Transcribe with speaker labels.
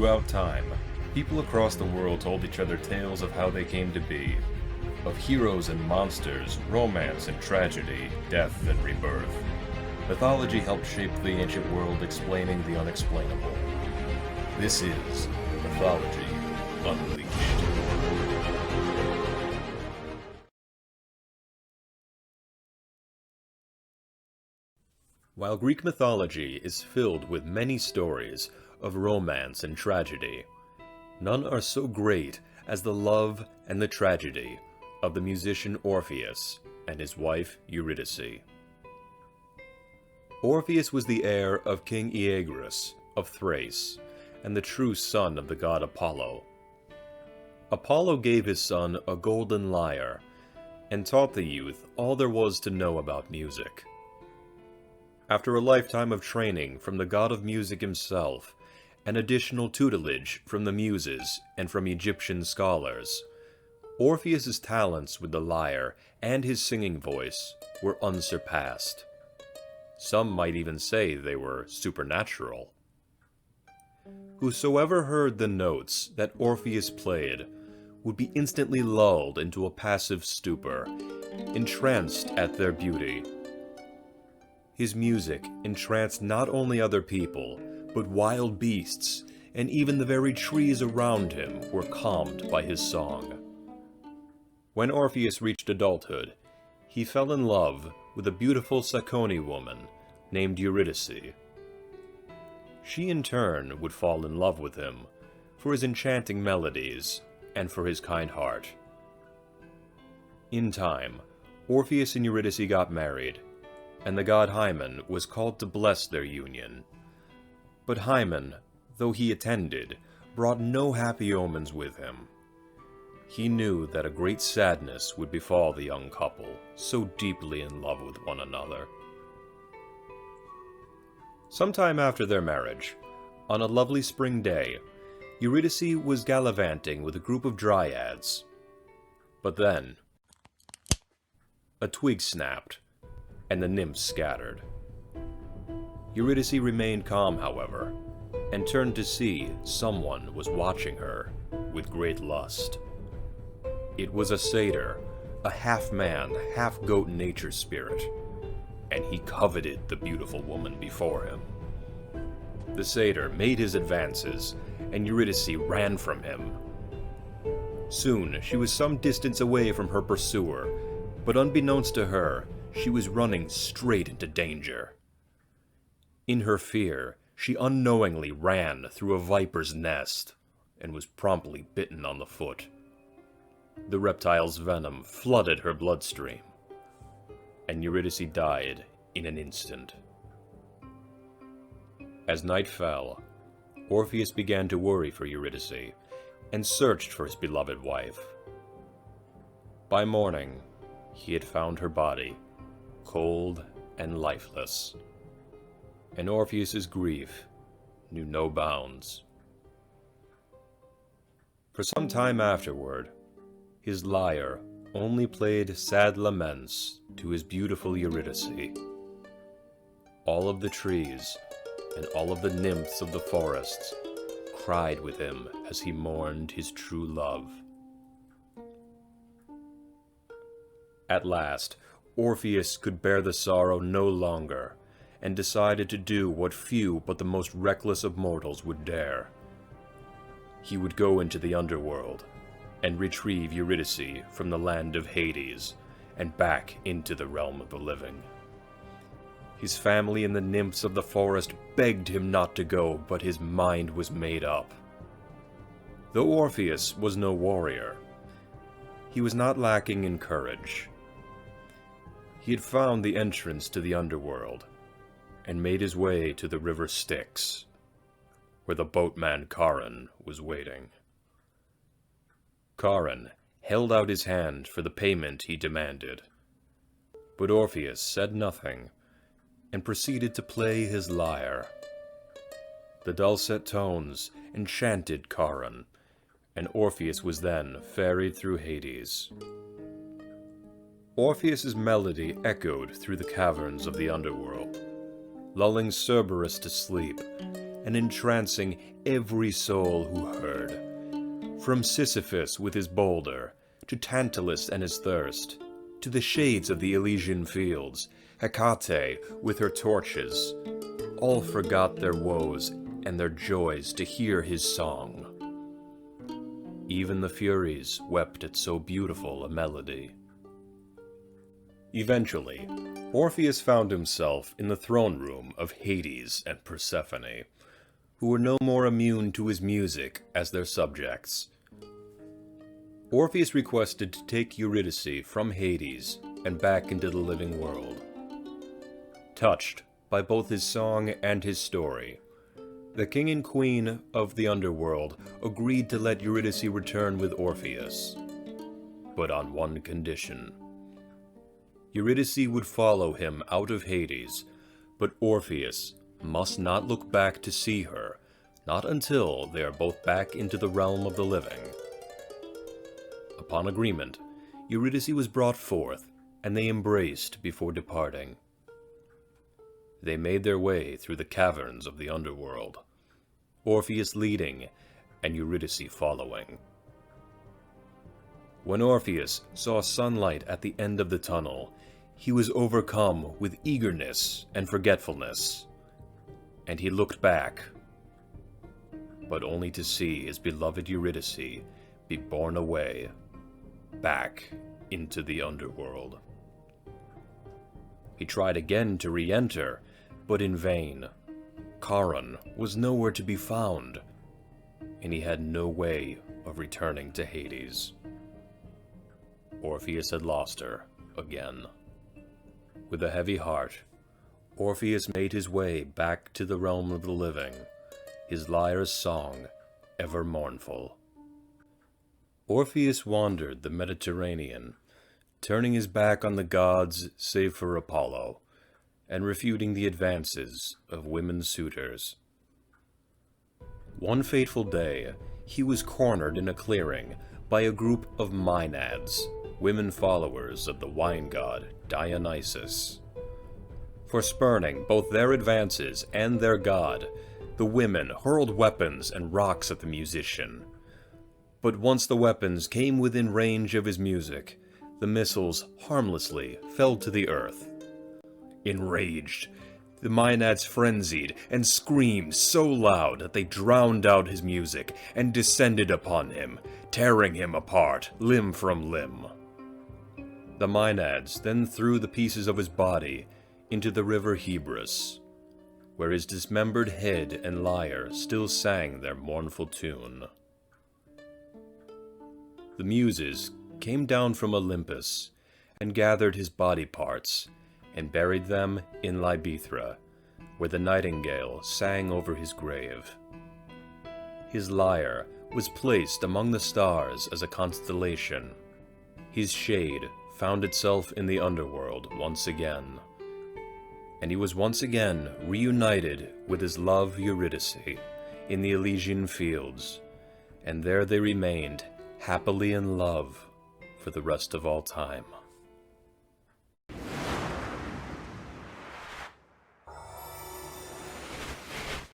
Speaker 1: Throughout time, people across the world told each other tales of how they came to be, of heroes and monsters, romance and tragedy, death and rebirth. Mythology helped shape the ancient world, explaining the unexplainable. This is Mythology Unleashed. While Greek mythology is filled with many stories of romance and tragedy, none are so great as the love and the tragedy of the musician Orpheus and his wife Eurydice. Orpheus was the heir of King Oeagrus of Thrace, and the true son of the god Apollo. Apollo gave his son a golden lyre, and taught the youth all there was to know about music. After a lifetime of training from the god of music himself, and additional tutelage from the muses and from Egyptian scholars, Orpheus's talents with the lyre and his singing voice were unsurpassed. Some might even say they were supernatural. Whosoever heard the notes that Orpheus played would be instantly lulled into a passive stupor, entranced at their beauty. His music entranced not only other people, but wild beasts, and even the very trees around him were calmed by his song. When Orpheus reached adulthood, he fell in love with a beautiful Ciconian woman named Eurydice. She in turn would fall in love with him for his enchanting melodies and for his kind heart. In time, Orpheus and Eurydice got married, and the god Hymen was called to bless their union. But Hymen, though he attended, brought no happy omens with him. He knew that a great sadness would befall the young couple, so deeply in love with one another. Sometime after their marriage, on a lovely spring day, Eurydice was gallivanting with a group of dryads. But then, a twig snapped, and the nymphs scattered. Eurydice remained calm, however, and turned to see someone was watching her with great lust. It was a satyr, a half-man, half-goat nature spirit, and he coveted the beautiful woman before him. The satyr made his advances, and Eurydice ran from him. Soon she was some distance away from her pursuer, but unbeknownst to her, she was running straight into danger. In her fear, she unknowingly ran through a viper's nest, and was promptly bitten on the foot. The reptile's venom flooded her bloodstream, and Eurydice died in an instant. As night fell, Orpheus began to worry for Eurydice, and searched for his beloved wife. By morning, he had found her body, cold and lifeless, and Orpheus's grief knew no bounds. For some time afterward, his lyre only played sad laments to his beautiful Eurydice. All of the trees and all of the nymphs of the forests cried with him as he mourned his true love. At last, Orpheus could bear the sorrow no longer, and decided to do what few but the most reckless of mortals would dare. He would go into the Underworld, and retrieve Eurydice from the land of Hades, and back into the realm of the living. His family and the nymphs of the forest begged him not to go, but his mind was made up. Though Orpheus was no warrior, he was not lacking in courage. He had found the entrance to the Underworld, and made his way to the river Styx, where the boatman Charon was waiting. Charon held out his hand for the payment he demanded, but Orpheus said nothing, and proceeded to play his lyre. The dulcet tones enchanted Charon, and Orpheus was then ferried through Hades. Orpheus's melody echoed through the caverns of the Underworld, lulling Cerberus to sleep, and entrancing every soul who heard. From Sisyphus with his boulder, to Tantalus and his thirst, to the shades of the Elysian fields, Hecate with her torches, all forgot their woes and their joys to hear his song. Even the Furies wept at so beautiful a melody. Eventually, Orpheus found himself in the throne room of Hades and Persephone, who were no more immune to his music as their subjects. Orpheus requested to take Eurydice from Hades and back into the living world. Touched by both his song and his story, the king and queen of the Underworld agreed to let Eurydice return with Orpheus, but on one condition. Eurydice would follow him out of Hades, but Orpheus must not look back to see her, not until they are both back into the realm of the living. Upon agreement, Eurydice was brought forth, and they embraced before departing. They made their way through the caverns of the Underworld, Orpheus leading and Eurydice following. When Orpheus saw sunlight at the end of the tunnel, he was overcome with eagerness and forgetfulness, and he looked back, but only to see his beloved Eurydice be borne away, back into the Underworld. He tried again to re-enter, but in vain. Charon was nowhere to be found, and he had no way of returning to Hades. Orpheus had lost her again. With a heavy heart, Orpheus made his way back to the realm of the living, his lyre's song ever mournful. Orpheus wandered the Mediterranean, turning his back on the gods save for Apollo, and refuting the advances of women suitors. One fateful day, he was cornered in a clearing by a group of Maenads, women followers of the wine god Dionysus. For spurning both their advances and their god, the women hurled weapons and rocks at the musician. But once the weapons came within range of his music, the missiles harmlessly fell to the earth. Enraged, the Maenads frenzied and screamed so loud that they drowned out his music and descended upon him, tearing him apart, limb from limb. The Maenads then threw the pieces of his body into the river Hebrus, where his dismembered head and lyre still sang their mournful tune. The Muses came down from Olympus and gathered his body parts and buried them in Libethra, where the nightingale sang over his grave. His lyre was placed among the stars as a constellation. His shade found itself in the underworld once again, and he was once again reunited with his love Eurydice in the Elysian fields, and there they remained happily in love for the rest of all time.